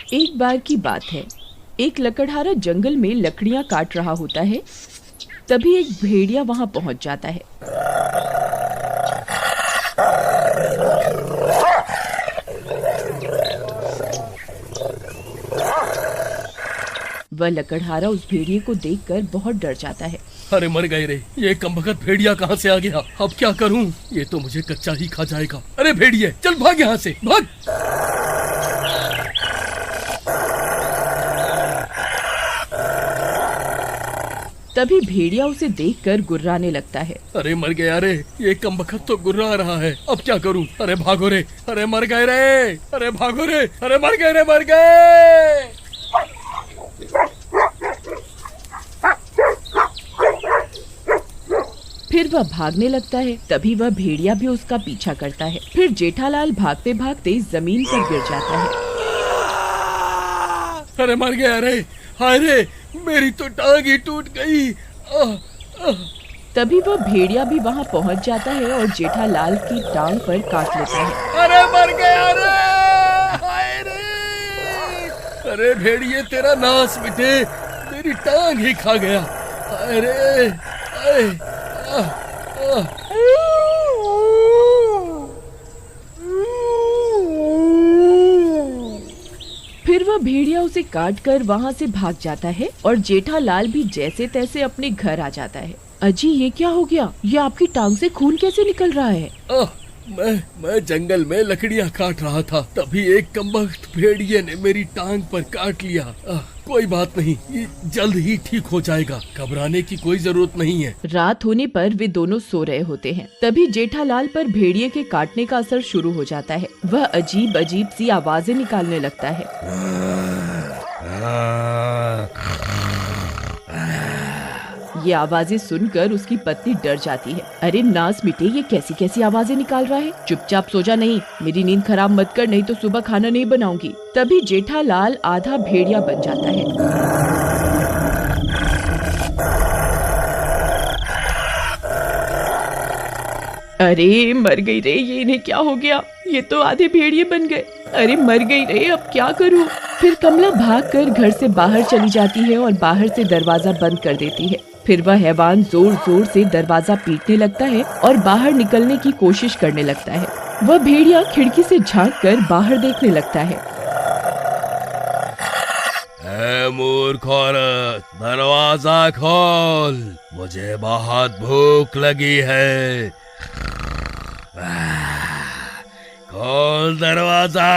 एक बार की बात है, एक लकड़हारा जंगल में लकड़ियां काट रहा होता है। तभी एक भेड़िया वहां पहुंच जाता है। वह लकड़हारा उस भेड़िए को देखकर बहुत डर जाता है। अरे मर गए रे, ये कमबख्त भेड़िया कहाँ से आ गया? अब क्या करूं? ये तो मुझे कच्चा ही खा जाएगा। अरे भेड़िए, चल भाग यहाँ से, भाग। तभी भेड़िया उसे देखकर गुर्राने लगता है। अरे मर गया रे, ये कमबख्त तो गुर्रा रहा है। अब क्या करूं? अरे भागो रे, अरे मर गए रे, अरे भागो रे, अरे मर गए रे, मर गए। फिर वह भागने लगता है। तभी वह भेड़िया भी उसका पीछा करता है। फिर जेठालाल भागते भागते जमीन पर गिर जाता है। अरे मर गया रे, हाय रे, मेरी तो टांग ही टूट गई। तभी वह भेड़िया भी वहाँ पहुँच जाता है और जेठालाल की टांग पर काट लेता है। अरे मर गया रे, हाय रे। अरे भेड़िए, तेरा नाश मिटे, मेरी टांग ही खा गया। हाय रे, हाय। फिर वह भेड़िया उसे काट कर वहाँ से भाग जाता है और जेठालाल भी जैसे तैसे अपने घर आ जाता है। अजी, ये क्या हो गया? ये आपकी टांग से खून कैसे निकल रहा है? मैं जंगल में लकड़ियाँ काट रहा था, तभी एक कमबख्त भेड़िए ने मेरी टांग पर काट लिया। कोई बात नहीं, ये जल्द ही ठीक हो जाएगा, घबराने की कोई जरूरत नहीं है। रात होने पर वे दोनों सो रहे होते हैं। तभी जेठालाल पर भेड़िए के काटने का असर शुरू हो जाता है। वह अजीब अजीब सी आवाजें निकालने लगता है। ये आवाजें सुनकर उसकी पत्नी डर जाती है। अरे नास मिटे, ये कैसी कैसी आवाजें निकाल रहा है? चुपचाप सो जा, नहीं मेरी नींद खराब मत कर, नहीं तो सुबह खाना नहीं बनाऊंगी। तभी जेठालाल आधा भेड़िया बन जाता है। अरे मर गई रे, ये इन्हें क्या हो गया? ये तो आधे भेड़िए बन गए। अरे मर गई रे, अब क्या करूं? फिर कमला भागकर घर से बाहर चली जाती है और बाहर से दरवाजा बंद कर देती है। फिर वह हैवान जोर जोर से दरवाजा पीटने लगता है और बाहर निकलने की कोशिश करने लगता है। वह भेड़िया खिड़की से झांककर बाहर देखने लगता है। मूर्ख औरत, दरवाजा खोल, मुझे बहुत भूख लगी है। खोल दरवाजा।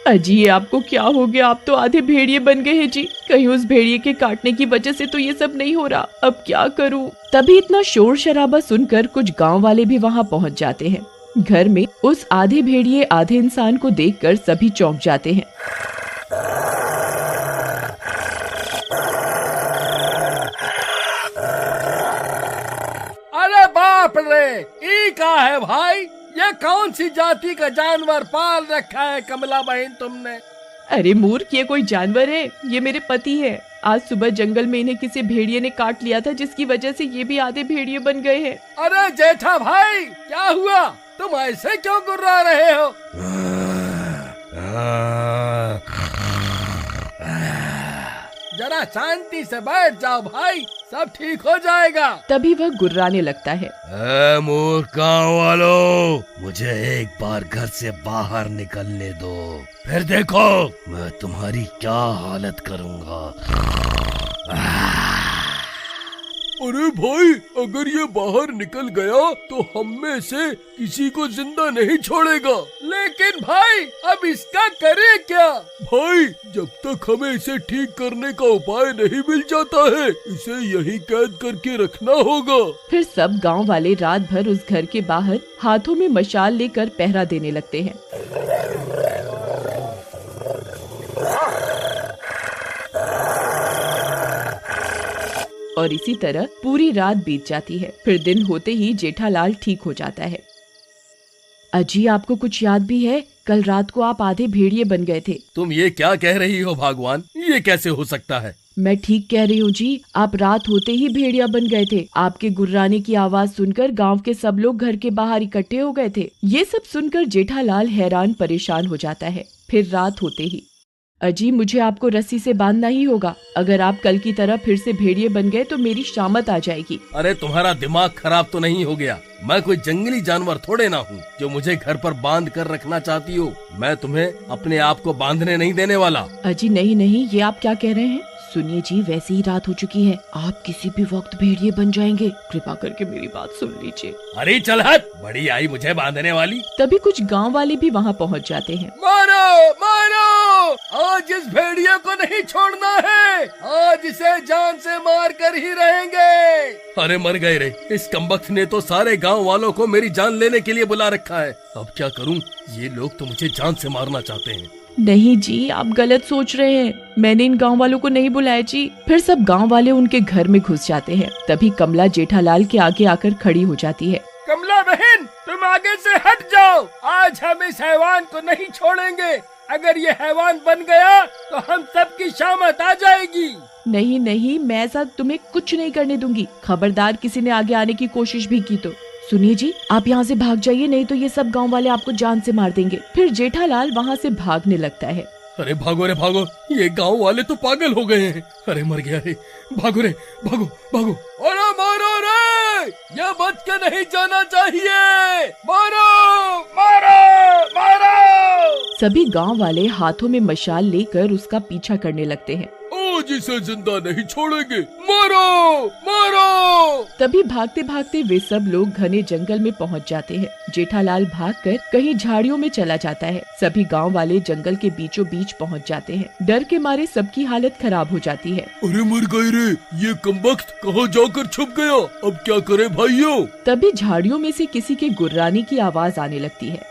अजी, ये आपको क्या हो गया? आप तो आधे भेड़िए बन गए हैं जी। कहीं उस भेड़िए के काटने की वजह से तो ये सब नहीं हो रहा। अब क्या करूं? तभी इतना शोर शराबा सुनकर कुछ गांव वाले भी वहां पहुंच जाते हैं। घर में उस आधे भेड़िए आधे इंसान को देखकर सभी चौंक जाते हैं। अरे बाप रे, ये क्या है भाई? ये कौन सी जाति का जानवर पाल रखा है कमला बहन तुमने? अरे मूर्ख, ये कोई जानवर है? ये मेरे पति है। आज सुबह जंगल में इन्हें किसी भेड़िए ने काट लिया था, जिसकी वजह से ये भी आधे भेड़िए बन गए हैं। अरे जेठा भाई, क्या हुआ? तुम ऐसे क्यों गुर्रा रहे हो? जरा शांति से बैठ जाओ भाई, सब ठीक हो जाएगा। तभी वह गुर्राने लगता है। मूर्ख गाँव वालों, मुझे एक बार घर से बाहर निकलने दो, फिर देखो मैं तुम्हारी क्या हालत करूँगा। अरे भाई, अगर ये बाहर निकल गया तो हम में से किसी को जिंदा नहीं छोड़ेगा। लेकिन भाई, अब इसका करे क्या? भाई, जब तक हमें इसे ठीक करने का उपाय नहीं मिल जाता है, इसे यहीं कैद करके रखना होगा। फिर सब गांव वाले रात भर उस घर के बाहर हाथों में मशाल लेकर पहरा देने लगते हैं। और इसी तरह पूरी रात बीत जाती है। फिर दिन होते ही जेठालाल ठीक हो जाता है। अजी, आपको कुछ याद भी है? कल रात को आप आधे भेड़िए बन गए थे। तुम ये क्या कह रही हो भगवान? ये कैसे हो सकता है? मैं ठीक कह रही हूँ जी। आप रात होते ही भेड़िया बन गए थे। आपके गुर्राने की आवाज सुनकर गांव के सब लोग घर के बाहर इकट्ठे हो गए थे। ये सब सुनकर जेठालाल हैरान परेशान हो जाता है। फिर रात होते ही अजी मुझे आपको रस्सी से बांधना ही होगा। अगर आप कल की तरह फिर से भेड़िए बन गए तो मेरी शामत आ जाएगी। अरे तुम्हारा दिमाग खराब तो नहीं हो गया? मैं कोई जंगली जानवर थोड़े ना हूँ जो मुझे घर पर बांध कर रखना चाहती हो। मैं तुम्हें अपने आप को बांधने नहीं देने वाला। अजी नहीं नहीं, ये आप क्या कह रहे हैं? सुनिए जी, वैसे ही रात हो चुकी है, आप किसी भी वक्त भेड़िए बन जाएंगे। कृपा करके मेरी बात सुन लीजिए। अरे चल हट, बड़ी आई मुझे बांधने वाली। तभी कुछ गांव वाले भी वहां पहुंच जाते हैं। मारो मारो, आज इस भेड़िए को नहीं छोड़ना है, आज इसे जान से मार कर ही रहेंगे। अरे मर गए रे, इस कमबख्त ने तो सारे गांव वालों को मेरी जान लेने के लिए बुला रखा है। अब क्या करूं? ये लोग तो मुझे जान से मारना चाहते हैं। नहीं जी, आप गलत सोच रहे हैं, मैंने इन गांव वालों को नहीं बुलाया जी। फिर सब गांव वाले उनके घर में घुस जाते हैं। तभी कमला जेठालाल के आगे आकर खड़ी हो जाती है। कमला बहन, तुम आगे से हट जाओ, आज हम इस हैवान को नहीं छोड़ेंगे। अगर ये हैवान बन गया तो हम सबकी शामत आ जाएगी। नहीं नहीं, मैं ऐसा तुम्हें कुछ नहीं करने दूंगी। खबरदार किसी ने आगे आने की कोशिश भी की तो। सुनिए जी, आप यहाँ से भाग जाइए, नहीं तो ये सब गांव वाले आपको जान से मार देंगे। फिर जेठालाल वहाँ से भागने लगता है। अरे भागो रे भागो, ये गांव वाले तो पागल हो गए हैं। अरे मर गया रे, भागो रे भागो भागो। अरे मारो रे, ये बच के नहीं जाना चाहिए। मारो मारो मारो। सभी गांव वाले हाथों में मशाल लेकर उसका पीछा करने लगते हैं। आज इसे जिंदा नहीं छोड़ेंगे, मारो मारो। तभी भागते भागते वे सब लोग घने जंगल में पहुंच जाते हैं। जेठालाल भागकर कहीं झाड़ियों में चला जाता है। सभी गांव वाले जंगल के बीचों बीच पहुंच जाते हैं। डर के मारे सबकी हालत खराब हो जाती है। अरे मर गए रे, ये कमबख्त कहाँ जाकर छुप गया? अब क्या करे भाइयों? तभी झाड़ियों में से किसी के गुर्राने की आवाज आने लगती है।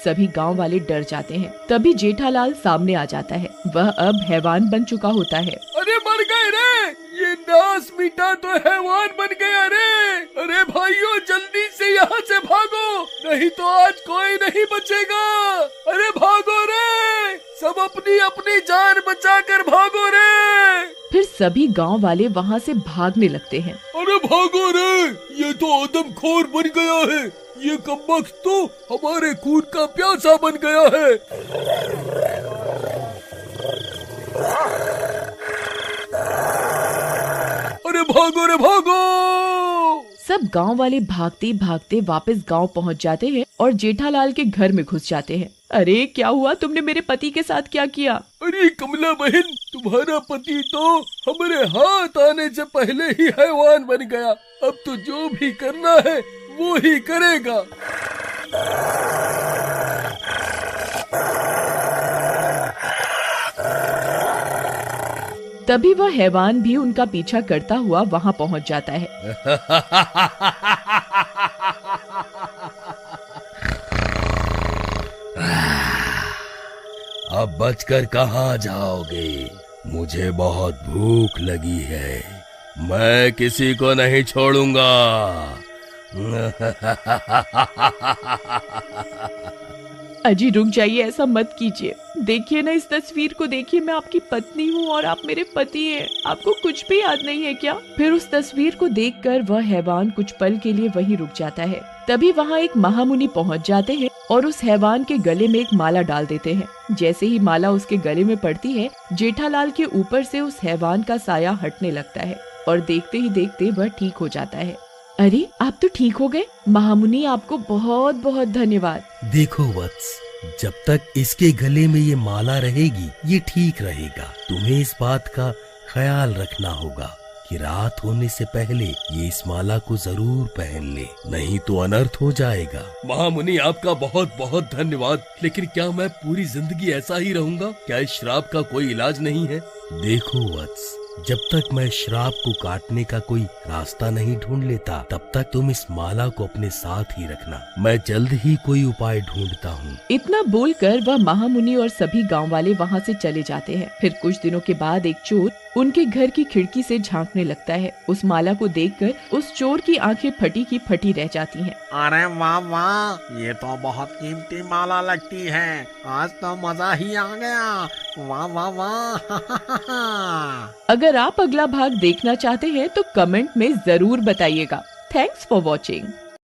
सभी गांव वाले डर जाते हैं। तभी जेठालाल सामने आ जाता है। वह अब हैवान बन चुका होता है। अरे मर गए रे, ये नास मीठा तो हैवान बन गया रे। अरे भाइयों, जल्दी से यहाँ से भागो, नहीं तो आज कोई नहीं बचेगा। अरे भागो रे, सब अपनी अपनी जान बचाकर भागो रे। फिर सभी गांव वाले वहाँ से भागने लगते हैं। अरे भागो रे, ये तो आदमखोर बन गया है। ये कमबख्त तो हमारे खून का प्यासा बन गया है। अरे भागो रे भागो। सब गांव वाले भागते भागते वापस गांव पहुंच जाते हैं और जेठालाल के घर में घुस जाते हैं। अरे क्या हुआ, तुमने मेरे पति के साथ क्या किया? अरे कमला बहन, तुम्हारा पति तो हमारे हाथ आने से पहले ही हैवान बन गया। अब तो जो भी करना है वो ही करेगा। तभी वह हैवान भी उनका पीछा करता हुआ वहाँ पहुँच जाता है। अब बचकर कहाँ जाओगे? मुझे बहुत भूख लगी है, मैं किसी को नहीं छोड़ूंगा। अजी रुक जाइए, ऐसा मत कीजिए। देखिए ना, इस तस्वीर को देखिए, मैं आपकी पत्नी हूँ और आप मेरे पति हैं। आपको कुछ भी याद नहीं है क्या? फिर उस तस्वीर को देखकर वह हैवान कुछ पल के लिए वहीं रुक जाता है। तभी वहाँ एक महामुनि पहुँच जाते हैं और उस हैवान के गले में एक माला डाल देते हैं। जैसे ही माला उसके गले में पड़ती है, जेठालाल के ऊपर से उस हैवान का साया हटने लगता है और देखते ही देखते वह ठीक हो जाता है। अरे आप तो ठीक हो गए महामुनि, आपको बहुत बहुत धन्यवाद। देखो वत्स, जब तक इसके गले में ये माला रहेगी ये ठीक रहेगा। तुम्हें इस बात का ख्याल रखना होगा कि रात होने से पहले ये इस माला को जरूर पहन ले, नहीं तो अनर्थ हो जाएगा। महामुनि, आपका बहुत बहुत धन्यवाद। लेकिन क्या मैं पूरी जिंदगी ऐसा ही रहूंगा? क्या इस श्राप का कोई इलाज नहीं है? देखो वत्स, जब तक मैं श्राप को काटने का कोई रास्ता नहीं ढूंढ लेता तब तक तुम इस माला को अपने साथ ही रखना। मैं जल्द ही कोई उपाय ढूंढता हूँ। इतना बोलकर वह महामुनि और सभी गांव वाले वहाँ से चले जाते हैं। फिर कुछ दिनों के बाद एक चोर उनके घर की खिड़की से झांकने लगता है। उस माला को देखकर उस चोर की आंखें फटी की फटी रह जाती हैं। अरे वाह वाह, ये तो बहुत कीमती माला लगती है। आज तो मजा ही आ गया। वाह वाह वाह। अगर आप अगला भाग देखना चाहते हैं तो कमेंट में जरूर बताइएगा। Thanks for watching.